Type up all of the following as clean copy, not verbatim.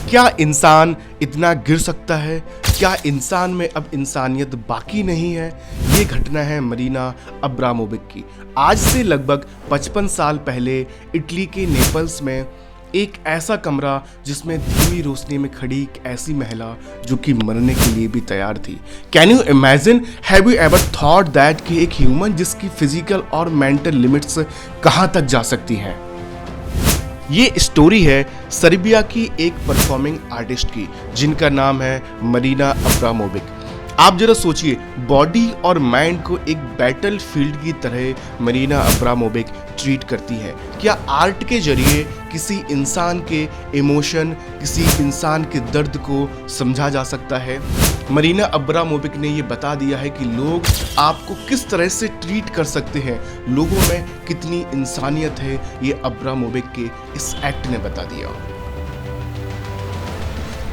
क्या इंसान इतना गिर सकता है? क्या इंसान में अब इंसानियत बाकी नहीं है? ये घटना है मरीना अब्रामोविक की। आज से लगभग 55 साल पहले इटली के नेपल्स में एक ऐसा कमरा जिसमें धीमी रोशनी में खड़ी एक ऐसी महिला जो कि मरने के लिए भी तैयार थी। Can you imagine, have you ever thought that कि एक ह्यूमन जिसकी फिजिकल और मेंटल लिमिट्स कहाँ तक जा सकती हैं? ये स्टोरी है सर्बिया की एक परफॉर्मिंग आर्टिस्ट की जिनका नाम है मरीना अब्रामोविक। आप जरा सोचिए, बॉडी और माइंड को एक बैटल फील्ड की तरह मरीना अब्रामोविक ट्रीट करती है। क्या आर्ट के जरिए किसी इंसान के इमोशन, किसी इंसान के दर्द को समझा जा सकता है? मरीना अब्रामोविक ने ये बता दिया है कि लोग आपको किस तरह से ट्रीट कर सकते हैं, लोगों में कितनी इंसानियत है, ये अब्रामोविक के इस एक्ट ने बता दिया।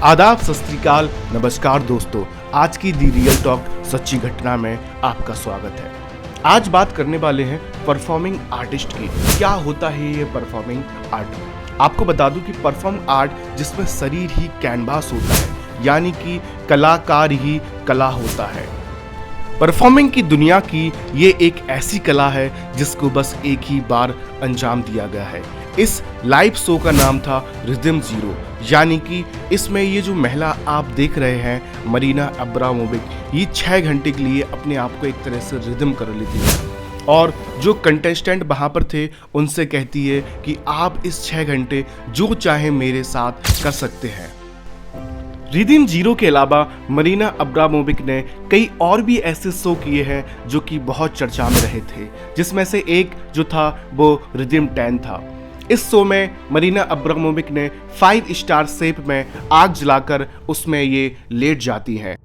आदाब, सत श्री अकाल, नमस्कार दोस्तों, आज की दी रियल टॉक सच्ची घटना में आपका स्वागत है। आज बात करने वाले हैं परफॉर्मिंग आर्टिस्ट की। क्या होता है ये परफॉर्मिंग आर्ट? आपको बता दूं कि परफॉर्म आर्ट जिसमें शरीर ही कैनवास होता है, यानी कि कलाकार ही कला होता है। परफॉर्मिंग की दुनिया की ये एक ऐसी कला है जिसको बस एक ही बार अंजाम दिया गया है। इस लाइव शो का नाम था रिदम जीरो, यानी कि इसमें ये जो महिला आप देख रहे हैं मरीना अब्रामोविक, ये 6 घंटे के लिए अपने आप को एक तरह से रिदम कर लेती है और जो कंटेस्टेंट वहाँ पर थे उनसे कहती है कि आप इस 6 घंटे जो चाहे मेरे साथ कर सकते हैं। रिदम जीरो के अलावा मरीना अब्रामोविक ने कई और भी ऐसे शो किए हैं जो कि बहुत चर्चा में रहे थे, जिसमें से एक जो था वो रिदम 10 था। इस शो में मरीना अब्रामोविक ने 5 स्टार शेप में आग जलाकर उसमें ये लेट जाती हैं।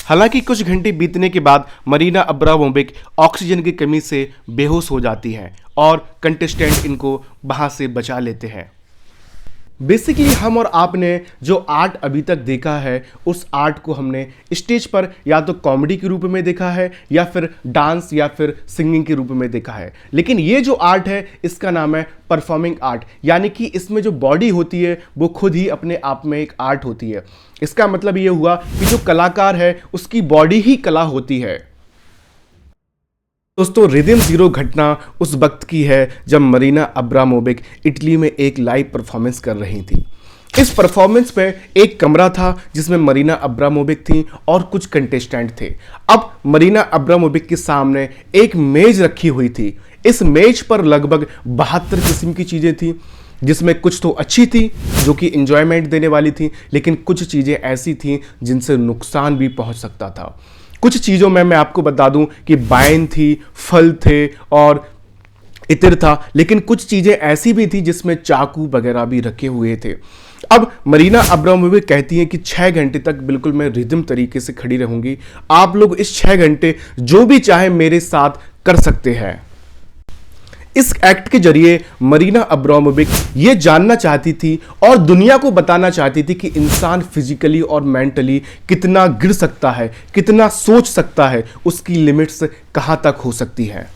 हालांकि कुछ घंटे बीतने के बाद मरीना अब्रामोविक ऑक्सीजन की कमी से बेहोश हो जाती हैं और कंटेस्टेंट इनको वहां से बचा लेते हैं। बेसिकली हम और आपने जो आर्ट अभी तक देखा है, उस आर्ट को हमने स्टेज पर या तो कॉमेडी के रूप में देखा है या फिर डांस या फिर सिंगिंग के रूप में देखा है। लेकिन ये जो आर्ट है इसका नाम है परफॉर्मिंग आर्ट, यानी कि इसमें जो बॉडी होती है वो खुद ही अपने आप में एक आर्ट होती है। इसका मतलब ये हुआ कि जो कलाकार है उसकी बॉडी ही कला होती है। दोस्तों, रिदम जीरो घटना उस वक्त की है जब मरीना अब्रामोविक इटली में एक लाइव परफॉर्मेंस कर रही थी। इस परफॉर्मेंस में एक कमरा था जिसमें मरीना अब्रामोविक थी और कुछ कंटेस्टेंट थे। अब मरीना अब्रामोविक के सामने एक मेज रखी हुई थी। इस मेज पर लगभग 72 किस्म की चीज़ें थी, जिसमें कुछ तो अच्छी थी जो कि इंजॉयमेंट देने वाली थी, लेकिन कुछ चीज़ें ऐसी थी जिनसे नुकसान भी पहुंच सकता था। कुछ चीज़ों में मैं आपको बता दूं कि वाइन थी, फल थे और इत्र था, लेकिन कुछ चीज़ें ऐसी भी थी जिसमें चाकू वगैरह भी रखे हुए थे। अब मरीना अब्रामोविक कहती हैं कि 6 घंटे तक बिल्कुल मैं रिदम तरीके से खड़ी रहूंगी, आप लोग इस 6 घंटे जो भी चाहे मेरे साथ कर सकते हैं। इस एक्ट के जरिए मरीना अब्रामोविक ये जानना चाहती थी और दुनिया को बताना चाहती थी कि इंसान फिजिकली और मेंटली कितना गिर सकता है, कितना सोच सकता है, उसकी लिमिट्स कहाँ तक हो सकती है।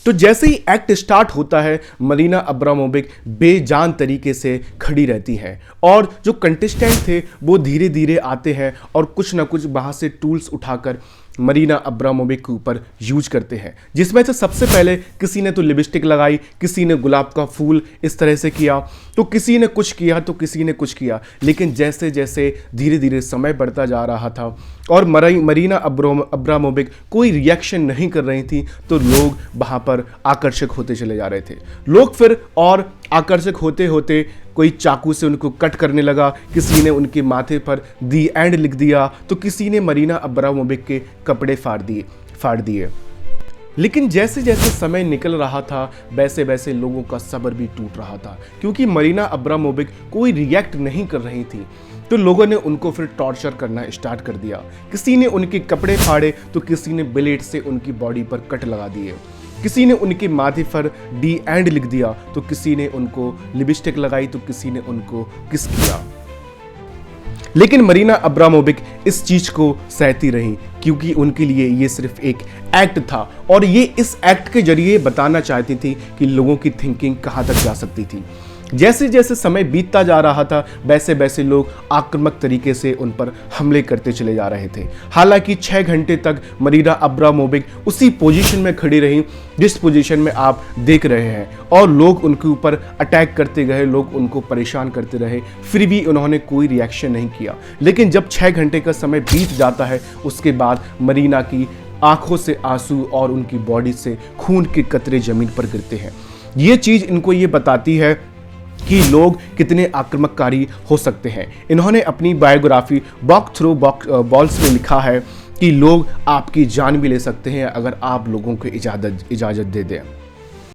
तो जैसे ही एक्ट स्टार्ट होता है, मरीना अब्रामोविक बेजान तरीके से खड़ी रहती है और जो कंटेस्टेंट थे वो धीरे धीरे आते हैं और कुछ ना कुछ वहाँ से टूल्स उठाकर मरीना अब्रामोविक के ऊपर यूज करते हैं, जिसमें से सबसे पहले किसी ने तो लिपस्टिक लगाई, किसी ने गुलाब का फूल इस तरह से किया, तो किसी ने कुछ किया तो किसी ने कुछ किया। लेकिन जैसे जैसे धीरे धीरे समय बढ़ता जा रहा था और मरीना अब्रामोविक कोई रिएक्शन नहीं कर रही थी, तो लोग वहाँ पर आकर्षक होते चले जा रहे थे। लोग फिर और आकर्षक होते होते कोई चाकू से उनको कट करने लगा, किसी ने उनके माथे पर दी एंड लिख दिया, तो किसी ने मरीना अब्रामोविक के कपड़े फाड़ दिए। लेकिन जैसे जैसे समय निकल रहा था वैसे वैसे लोगों का सब्र भी टूट रहा था, क्योंकि मरीना अब्रामोविक कोई रिएक्ट नहीं कर रही थी। तो लोगों ने उनको फिर टॉर्चर करना स्टार्ट कर दिया। किसी ने उनके कपड़े फाड़े तो किसी ने ब्लेड से उनकी बॉडी पर कट लगा दिए, किसी ने उनके माथे पर डी एंड लिख दिया, तो किसी ने उनको लिपस्टिक लगाई, तो किसी ने उनको किस किया। लेकिन मरीना अब्रामोविक इस चीज को सहती रही, क्योंकि उनके लिए ये सिर्फ एक एक्ट था और ये इस एक्ट के जरिए बताना चाहती थी कि लोगों की थिंकिंग कहाँ तक जा सकती थी। जैसे जैसे समय बीतता जा रहा था वैसे वैसे लोग आक्रामक तरीके से उन पर हमले करते चले जा रहे थे। हालांकि 6 घंटे तक मरीना अब्रामोविच उसी पोजीशन में खड़ी रही जिस पोजीशन में आप देख रहे हैं, और लोग उनके ऊपर अटैक करते गए, लोग उनको परेशान करते रहे, फिर भी उन्होंने कोई रिएक्शन नहीं किया। लेकिन जब 6 घंटे का समय बीत जाता है उसके बाद मरीना की आंखों से आंसू और उनकी बॉडी से खून के कतरे जमीन पर गिरते हैं। ये चीज़ इनको ये बताती है कि लोग कितने आक्रामककारी हो सकते हैं। इन्होंने अपनी बायोग्राफी वॉक थ्रू बॉल्स में लिखा है कि लोग आपकी जान भी ले सकते हैं अगर आप लोगों को इजाज़त दे दें।